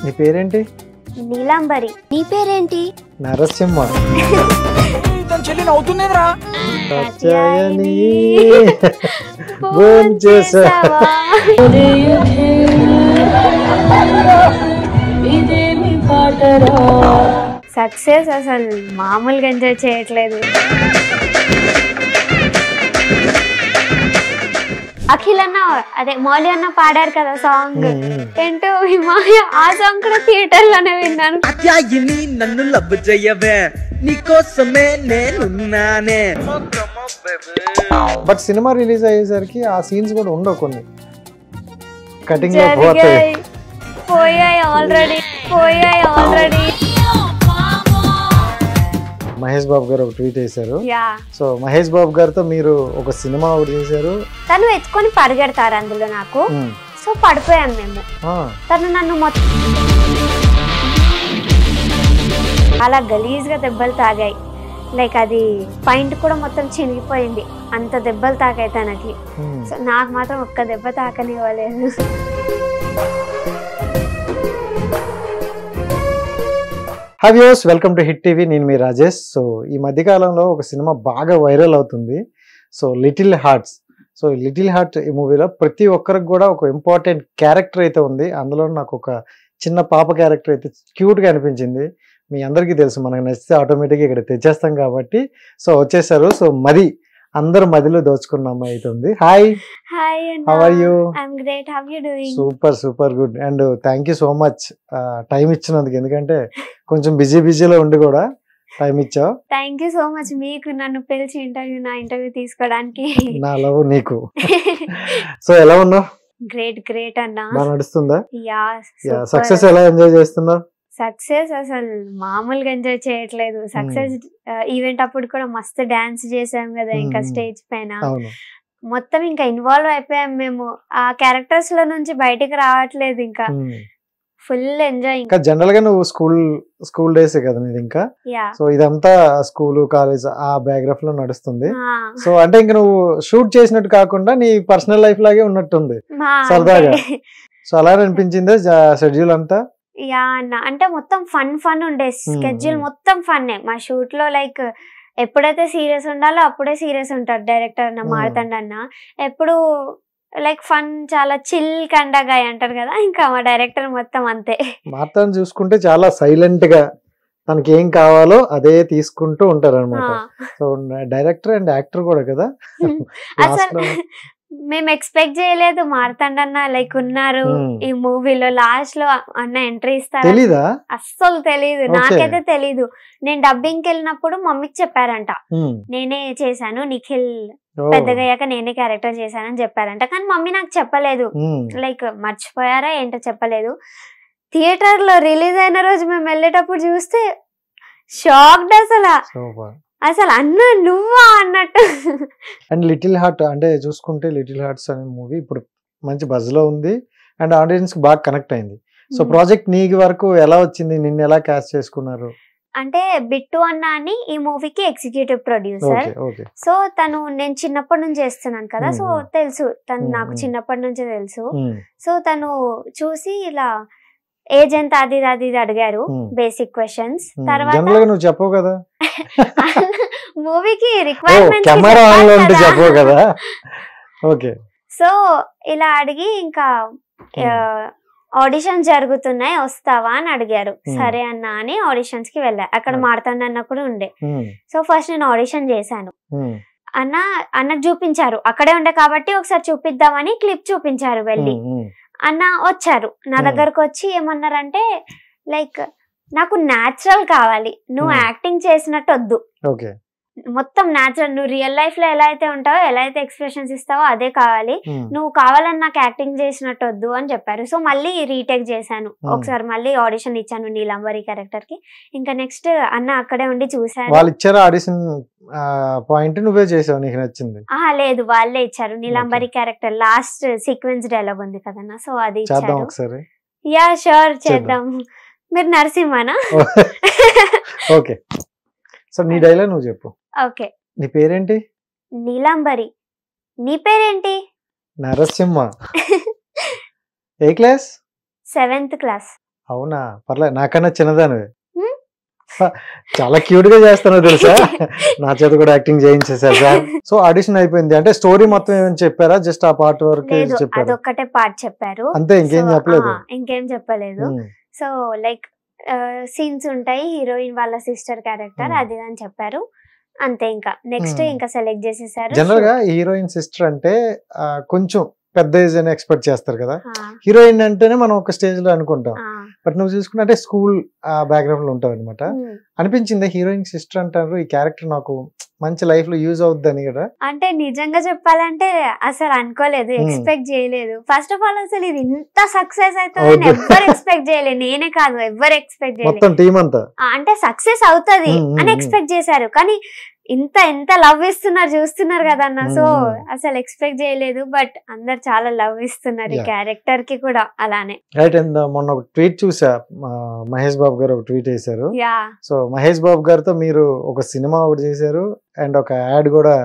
నీ పేరేంటి? నీలాంబరి. నీ పేరేంటి? నరసింహ. తన చెల్లి నవ్వుతుందేంద్రా? కాత్యాయని భోంచేసావా? సక్సెస్ అసలు మామూలుగా ఎంజాయ్ చేయట్లేదు. అఖిల్ అన్న అదే మౌలి అన్న పాడారు కదా సాంగ్ ఏంటో హిమాలయ, ఆ సాంగ్ కూడా థియేటర్ లోనే విన్నాను. కాత్యాయని నన్ను లవ్ చేయవే, నీకోసమే నేనున్నానే. బట్ సినిమా రిలీజ్ అయ్యేసరికి ఆ సీన్స్ కూడా ఉండవు, కొన్ని కటింగ్ పోయాయి ఆల్రెడీ. మహేష్ బాబు గారు ఒక ట్వీట్ చేశారు. సో మహేష్ బాబు గారితో మీరు ఒక సినిమా ఒకటి చేశారు. తను ఎత్తుకొని పరిగెడతారు అందులో నాకు. సో పడిపోయాం మేము. తను నన్ను మొత్తం అలా గలీజ్ గా దెబ్బలు తాగాయి. లైక్ అది పాయింట్ కూడా మొత్తం చినిగిపోయింది, అంత దెబ్బలు తాకాయి తనకి. సో నాకు మాత్రం ఒక్క దెబ్బ తాకనివ్వలేదు. Hi viewers, welcome to hit TV. నేను మీ రాజేష్. సో ఈ మధ్యకాలంలో ఒక సినిమా బాగా వైరల్ అవుతుంది. So little hearts. So little heart ఈ మూవీలో ప్రతి ఒక్కరికి కూడా ఒక ఇంపార్టెంట్ క్యారెక్టర్ అయితే ఉంది. అందులో నాకు ఒక చిన్న పాప క్యారెక్టర్ అయితే క్యూట్గా అనిపించింది. మీ అందరికీ తెలుసు, మనకు నచ్చితే ఆటోమేటిక్గా ఇక్కడ తెచ్చేస్తాం కాబట్టి. సో వచ్చేసారు. సో మరి అందరు మదిలో దోచుకున్న అమ్మాయి అయితే ఉంది. Hi, how are you? I'm great, how you doing? Super good. And thank you so much time ఇచ్చినందుకు. ఎందుకంటే కొంచెం బిజీలో ఉండి కూడా టైం ఇచ్చావు. థ్యాంక్ యూ సో మచ్ మీకు నన్ను పిలిచి నా ఇంటర్వ్యూ తీసుకోవడానికి. నా లవ్ నీకు. సో ఎలా ఉన్నావు? గ్రేట్ అన్నా. బాగా నడుస్తుందా? యా. సక్సెస్ ఎలా ఎంజాయ్ చేస్తున్నావు? సక్సెస్ అసలు మామూలుగా ఎంజాయ్ చేయట్లేదు. సక్సెస్ ఈవెంట్ అప్పుడు కూడా మస్తు డాన్స్ చేసాం కదా ఇంకా స్టేజ్ పైన. మొత్తం ఇంకా ఇన్వాల్వ్ అయిపోయాం మేము. ఆ క్యారెక్టర్స్ లో నుంచి బయటికి రావట్లేదు. ఇంకా ఫుల్ ఎంజాయ్. ఇంకా జనరల్ గా నువ్వు స్కూల్ డేస్ కదా నీది ఇంకా. సో ఇదంతా స్కూల్ కాలేజ్ ఆ బ్యాక్గ్రౌండ్ లో నడుస్తుంది. సో అంటే ఇంకా నువ్వు షూట్ చేసినట్టు కాకుండా నీ పర్సనల్ లైఫ్ లాగే ఉన్నట్టుంది సరదాగా. సో అలా అనిపించింది షెడ్యూల్ అంతా? యా అన్న, అంటే మొత్తం ఫన్ ఉండే స్కెడ్యూల్, మొత్తం ఫన్నే మా షూట్ లో. లైక్ ఎప్పుడైతే సీరియస్ ఉండాలో అప్పుడే సీరియస్ ఉంటాడు డైరెక్టర్ అన్న మారుతండన్న. ఎప్పుడు లైక్ ఫన్, చాలా చిల్ కండగా అంటారు కదా, ఇంకా మా డైరెక్టర్ మొత్తం అంతే. మారుతాన్ని చూసుకుంటే చాలా సైలెంట్ గా తనకి ఏం కావాలో అదే తీసుకుంటూ ఉంటారు అనమాట. సో డైరెక్టర్ అండ్ యాక్టర్ కూడా కదా. అసలు మేము ఎక్స్పెక్ట్ చేయలేదు మారుతండన్న లైక్ ఉన్నారు ఈ మూవీలో. లాస్ట్ లో అన్న ఎంట్రీ ఇస్తారు, అస్సలు తెలీదు, నాకైతే తెలీదు. నేను డబ్బింగ్ కి వెళ్ళినప్పుడు మమ్మీకి చెప్పారంట నేనే చేశాను, నిఖిల్ పెద్దగయ్యాక నేనే క్యారెక్టర్ చేశానని చెప్పారంట. కానీ మమ్మీ నాకు చెప్పలేదు. లైక్ మర్చిపోయారా ఏంటో చెప్పలేదు. థియేటర్ లో రిలీజ్ అయిన రోజు మేము వెళ్ళేటప్పుడు చూస్తే షాక్డ్ అసలు అన్న నువ్వా అన్నట్టు. అండ్ లిటిల్ హార్ట్ అంటే చూసుకుంటే లిటిల్ హార్ట్స్ అనే మూవీ ఇప్పుడు మంచి బజ్ లో ఉంది అండ్ ఆడియన్స్ కి బాగా కనెక్ట్ అయింది. సో ప్రాజెక్ట్ నీకు వరకు ఎలా వచ్చింది? నిన్ను ఎలా క్యాస్ట్ చేసుకున్నారు? అంటే బిట్టు అన్న అని ఈ మూవీకి ఎగ్జిక్యూటివ్ ప్రొడ్యూసర్. సో తను నేను చిన్నప్పటి నుంచి చేస్తున్నాను కదా, సో తెలుసు తను నాకు చిన్నప్పటి నుంచే తెలుసు. సో తను చూసి ఇలా ఏజ్ ఎంత అది అడిగారు, బేసిక్ క్వశ్చన్స్. తర్వాత నువ్వు చెప్పవు కదా మూవీకి రిక్వైర్మెంట్స్. సో ఇలా అడిగి ఇంకా ఆడిషన్స్ జరుగుతున్నాయి వస్తావా అని అడిగారు. సరే అన్న అని ఆడిషన్స్ కి వెళ్ళా. అక్కడ మారుతాండన్న కూడా ఉండే. సో ఫస్ట్ నేను ఆడిషన్ చేశాను. అన్నకు చూపించారు, అక్కడే ఉండే కాబట్టి ఒకసారి చూపిద్దామని క్లిప్ చూపించారు. వెళ్ళి అన్న వచ్చారు నా దగ్గరకు వచ్చి ఏమన్నారంటే లైక్ నాకు న్యాచురల్ కావాలి, నువ్వు యాక్టింగ్ చేసినట్టు వద్దు, మొత్తం న్యాచురల్, నువ్వు రియల్ లైఫ్ లో ఎలా అయితే ఉంటావో, ఎలా అయితే ఎక్స్ప్రెషన్స్ ఇస్తావో అదే కావాలి, నువ్వు కావాలని నాకు యాక్టింగ్ చేసినట్టు వద్దు అని చెప్పారు. సో మళ్ళీ రీటేక్ చేశాను ఒకసారి, మళ్ళీ ఆడిషన్ ఇచ్చాను నీలాంబరి క్యారెక్టర్ కి. ఇంకా నెక్స్ట్ అన్న అక్కడే ఉండి చూసాను. వాళ్ళు ఇచ్చారు ఆడిషన్ పాయింట్, నువ్వే చేసావు, నీకు నచ్చింది? లేదు వాళ్ళే ఇచ్చారు. Neelambari character last sequence dialogue ఉంది కదన్నా, సో అది ఇచ్చారు. యా షూర్ చేద్దాం. మీరు నరసింహనా? ఓకే. సో నీ డైలాగ్ నువ్వు చెప్పు. ఓకే. నీ పేరేంటి? నీలాంబరి. నీ పేరేంటి? నరసింహ. ఏ క్లాస్? 7th class. అవునా, పర్లేదు, నాకన్నా చిన్నదానివి. చాలా క్యూట్ గా చేస్తాను తెలుసా, నా చేత కూడా యాక్టింగ్ చేయించేసారు సార్. సో ఆడిషన్ అయిపోయింది అంటే స్టోరీ మొత్తం ఏమైనా చెప్పారా, జస్ట్ ఆ పార్ట్ వరకు చెప్పారు? అదొక్కటే పార్ట్ చెప్పారు అంతే, ఇంకేం చెప్పలేదు? ఇంకేం చెప్పలేదు. సో లైక్ సీన్స్ ఉంటాయి, హీరోయిన్ వాళ్ళ సిస్టర్ క్యారెక్టర్ అది అని చెప్పారు అంతే. ఇంకా నెక్స్ట్ ఇంకా సెలెక్ట్ చేసేసారు. జనరల్ గా హీరోయిన్ సిస్టర్ అంటే కొంచెం పెద్ద ఏజ్ అని ఎక్స్పెక్ట్ చేస్తారు కదా, హీరోయిన్ అంటేనే మనం ఒక స్టేజ్ లో అనుకుంటాం. బట్ నువ్వు చూసుకుంటే అంటే స్కూల్ బ్యాక్గ్రౌండ్ లో ఉంటావు అనమాట. అనిపించింది హీరోయిన్ సిస్టర్ అంటారు, ఈ క్యారెక్టర్ నాకు మంచి లైఫ్ లో యూజ్ అవుద్దని కదా? అంటే నిజంగా చెప్పాలంటే అసలు అనుకోలేదు, ఎక్స్పెక్ట్ చేయలేదు. ఫస్ట్ ఆఫ్ ఆల్ అసలు ఇది ఇంత సక్సెస్ అవుతుంది ఎవ్వరు ఎక్స్పెక్ట్ చేయలేదు, నేనే కాదు ఎవ్వరు ఎక్స్పెక్ట్ చేయలేదు. మొత్తం టీం అంతా అంటే సక్సెస్ అవుతుంది అని ఎక్స్పెక్ట్ చేశారు, కానీ ఎంత లవ్ ఇస్తున్నారు చూస్తున్నారు కదా అన్న. సో అసలు ఎక్స్పెక్ట్ చేయలేదు, బట్ అందరు చాలా లవ్ ఇస్తున్నారు ఈ క్యారెక్టర్ కి కూడా అలానే. రైట్. అండ్ మొన్న ఒక ట్వీట్ చూసా, మహేష్ బాబు గారు ఒక ట్వీట్ చేశారు. సో మహేష్ బాబు గారితో మీరు ఒక సినిమా ఒకటి చేశారు అండ్ ఒక యాడ్ కూడా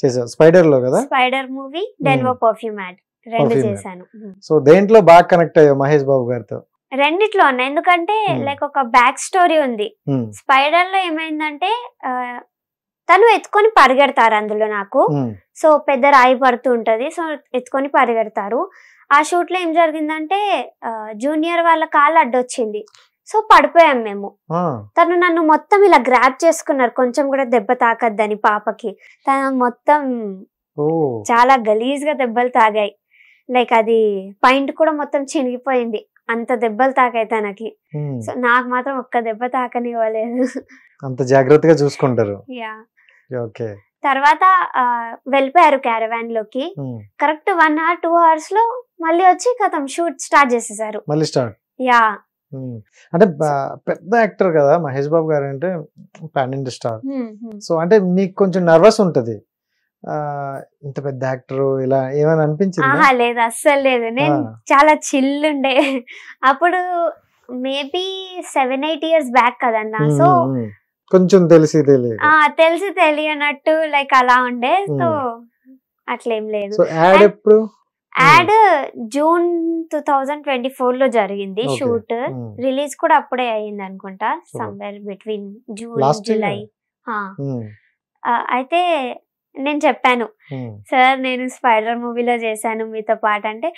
చేశారు, స్పైడర్ లో కదా? స్పైడర్ మూవీ, డెన్వో పర్ఫ్యూమ్ యాడ్, రెండు చేశాను. సో దేంట్లో బాగా కనెక్ట్ అయ్యావు మహేష్ బాబు గారితో? రెండిట్లో ఉన్నాయి, ఎందుకంటే లైక్ ఒక బ్యాక్ స్టోరీ ఉంది. స్పైడర్ లో ఏమైందంటే తను ఎత్తుకొని పరిగెడతారు అందులో నాకు. సో పెద్ద రాయి పడుతూ ఉంటది, సో ఎత్తుకొని పరిగెడతారు. ఆ షూట్ లో ఏం జరిగిందంటే జూనియర్ వాళ్ళ కాలు అడ్డొచ్చింది, సో పడిపోయాం మేము. తను నన్ను మొత్తం ఇలా గ్రాప్ చేసుకున్నారు, కొంచెం కూడా దెబ్బ తాకద్దని పాపకి. తను మొత్తం చాలా గలీజ్ గా దెబ్బలు తాగాయి, లైక్ అది పాయింట్ కూడా మొత్తం చినిగిపోయింది, అంత దెబ్బలు తాకాయి తనకి. సో నాకు మాత్రం ఒక్క దెబ్బ తాకనివ్వలేదు, అంత జాగ్రత్తగా చూసుకుంటారు. ఓకే. తర్వాత వెళ్ళిపోయారు క్యారవాన్ లోకి. కరెక్ట్ 1 hour 2 hours లో మళ్ళీ వచ్చి కథం షూట్ స్టార్ట్ చేసేసారు. మళ్ళీ స్టార్ట్. యా, అంటే పెద్ద యాక్టర్ కదా మహేష్ బాబు గారు, అంటే పాన్ ఇండియా స్టార్. సో అంటే నీకు కొంచెం నర్వస్ ఉంటది, ఇంత పెద్ద యాక్టర్ ఇలా ఏమైనా అనిపించింది? లేదు, అస్సలు లేదు. నేను చాలా చిల్ ఉండే అప్పుడు, మేబీ 7-8 years బ్యాక్ కదన్నా. సో కొంచెం తెలిసి తెలియనట్టు లైక్ అలా ఉండే. సో అట్లేం లేదు. యాడ్ June 2024 లో జరిగింది షూట్, రిలీజ్ కూడా అప్పుడే అయ్యింది అనుకుంటా, సమ్వేర్ బిట్వీన్ జూన్ జూలై. అయితే నేను చెప్పాను, సార్ నేను స్పైడర్ మూవీలో చేశాను మీతో పాటు అంటే,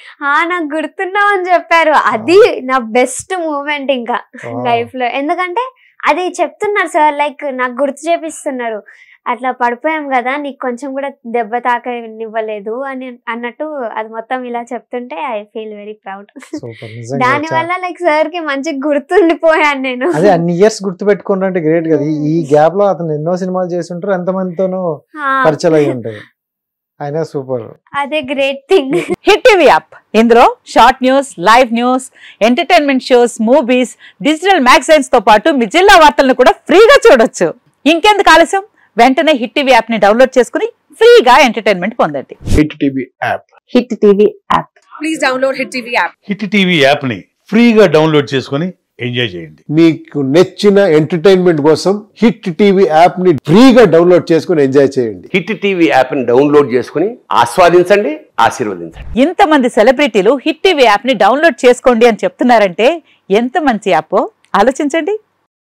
నాకు గుర్తున్నావు అని చెప్పారు. అది నా బెస్ట్ మూమెంట్ ఇంకా లైఫ్ లో, ఎందుకంటే అది చెప్తున్నారు సార్, లైక్ నాకు గుర్తు చేపిస్తున్నారు, అట్లా పడిపోయాం కదా నీకు కొంచెం కూడా దెబ్బ తాకనివ్వలేదు అని అన్నట్టు. అది మొత్తం ఇలా చెప్తుంటే ఐ ఫీల్ వెరీ ప్రౌడ్. దాని వల్ల లైక్ సార్ కి మంచి గుర్తుండిపోయాను నేను. అదే అన్ని ఇయర్స్ గుర్తు పెట్టుకుంటే గ్రేట్ కదా. ఈ గ్యాప్ లో అతను ఎన్నో సినిమాలు చేసి ఉంటారు, ఎంతమందితోనూ పరిచయం అయి ఉంటాయి. అయినా సూపర్, అదే great thing. Hit TV app, ఇందులో short news, live news, entertainment shows, movies, digital magazines తో పాటు మీ జిల్లా వార్తలను కూడా ఫ్రీగా చూడొచ్చు. ఇంకెందుకు ఆలస్యం, వెంటనే హిట్ టీవీ యాప్ ని డౌన్లోడ్ చేసుకుని ఫ్రీగా ఎంటర్టైన్మెంట్ పొందండి. Hit TV app, hit TV app, please download hit TV app. Hit TV app ని ఫ్రీగా డౌన్లోడ్ చేసుకుని ఎంజాయ్ చేయండి. మీకు నచ్చిన ఎంటర్టైన్మెంట్ కోసం హిట్ టీవీ యాప్ ని ఫ్రీగా డౌన్లోడ్ చేసుకుని ఎంజాయ్ చేయండి. హిట్ టీవీ యాప్ ని డౌన్లోడ్ చేసుకుని ఆస్వాదించండి, ఆశీర్వదించండి. ఇంతమంది సెలబ్రిటీలు హిట్ టీవీ యాప్ ని డౌన్లోడ్ చేసుకోండి అని చెప్తున్నారంటే ఎంత మంచి యాప్ ఆలోచించండి.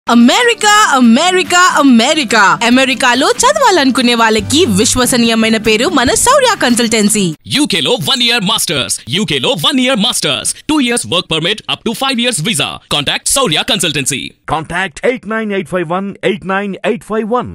అమెరికా అమెరికా అమెరికా అమెరికాలో చదవాలనుకునే వాళ్ళకి విశ్వసనీయమైన పేరు మన శౌర్య కన్సల్టెన్సీ. UK లో 1 year masters, UK లో 1 year masters, 2 years work permit up to 5 years visa. Contact Saurya Consultancy. Contact 89851 89851.